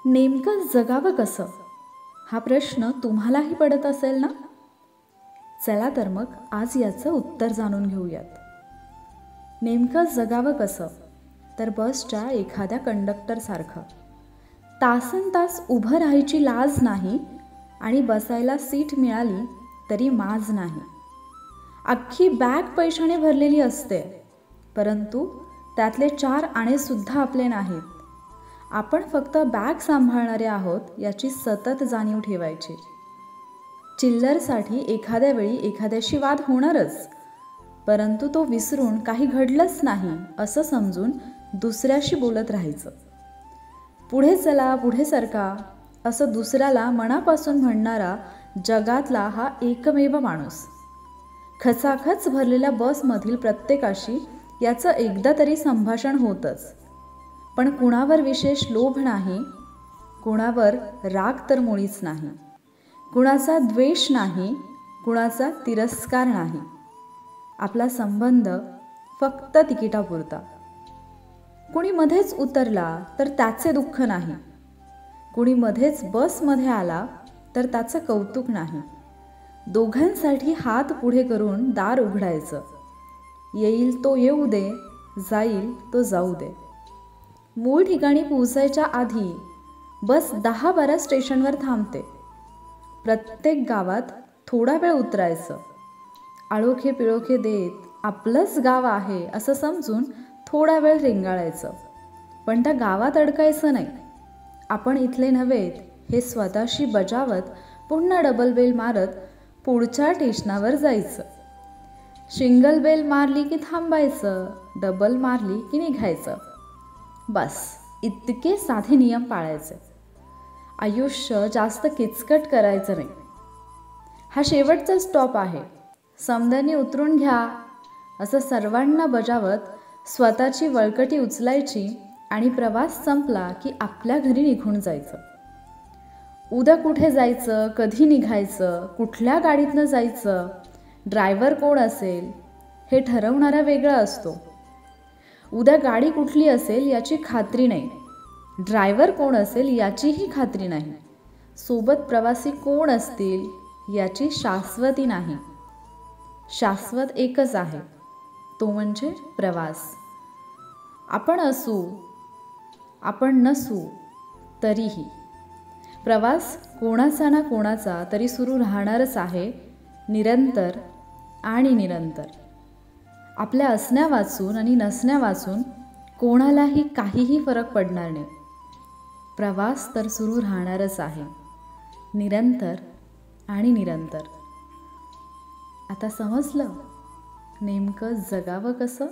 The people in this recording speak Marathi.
नेमकं जगावं कसं? हा प्रश्न तुम्हालाही पडत असेल ना? चला तर मग आज याचं उत्तर जाणून घेऊयात. नेमकं जगावं कसं? तर बसच्या एखाद्या कंडक्टरसारखं. तासनतास उभं राहायची लाज नाही आणि बसायला सीट मिळाली तरी माज नाही. अख्खी बॅग पैशाने भरलेली असते, परंतु त्यातले 4 आणेसुद्धा आपले नाहीत. आपण फक्त बॅग सांभाळणारे आहोत याची सतत जाणीव ठेवायची. चिल्लरसाठी एखाद्या वेळी एखाद्याशी वाद होणारच, परंतु तो विसरून काही घडलंच नाही असं समजून दुसऱ्याशी बोलत राहायचं. पुढे चला, पुढे सरका असं दुसऱ्याला मनापासून म्हणणारा जगातला हा एकमेव माणूस. खचाखच भरलेल्या बसमधील प्रत्येकाशी याचं एकदा तरी संभाषण होतंच, पण कुणावर विशेष लोभ नाही, कुणावर राग तर मुळीच नाही, कुणाचा द्वेष नाही, कुणाचा तिरस्कार नाही. आपला संबंध फक्त तिकिटापुरता. कुणी मध्येच उतरला तर त्याचे दुःख नाही, कुणी मध्येच बसमध्ये आला तर त्याचं कौतुक नाही. दोघांसाठी हात पुढे करून दार उघडायचं. येईल तो येऊ दे, जाईल तो जाऊ दे. मूळ ठिकाणी पोचायच्या आधी बस 10-12 स्टेशनवर थांबते. प्रत्येक गावात थोडा वेळ उतरायचं. आळोखे पिळोखे देत आपलंच गाव आहे असं समजून थोडा वेळ रेंगाळायचं. पण त्या गावात अडकायचं नाही. आपण इथले नव्हेत हे स्वतःशी बजावत पुन्हा डबल बेल मारत पुढच्या स्टेशनावर जायचं. सिंगल बेल मारली की थांबायचं, डबल मारली की निघायचं. बस इतके साधे नियम पाळायचे. आयुष्य जास्त किचकट करायचं नाही. हा शेवटचा स्टॉप आहे, समद्यांनी उतरून घ्या असं सर्वांना बजावत स्वतःची वळकटी उचलायची आणि प्रवास संपला की आपल्या घरी निघून जायचं. उद्या कुठे जायचं, कधी निघायचं, कुठल्या गाडीतनं जायचं, ड्रायव्हर कोण असेल हे ठरवणारा वेगळा असतो. उद्या गाडी कुठली असेल याची खात्री नाही, ड्रायव्हर कोण असेल याचीही खात्री नाही, सोबत प्रवासी कोण असतील याची शाश्वती नाही. शाश्वत एकच आहे, तो म्हणजे प्रवास. आपण असू, आपण नसू तरीही प्रवास कोणाचा ना कोणाचा तरी सुरू राहणारच आहे, निरंतर आणि निरंतर. आपल्या असण्या वाचून आणि नसण्या वाचून कोणालाही काहीही फरक पडणार नाही. प्रवास तर सुरू राहणारच आहे, निरंतर आणि निरंतर. आता समजलं नेमकं जगावं कसं?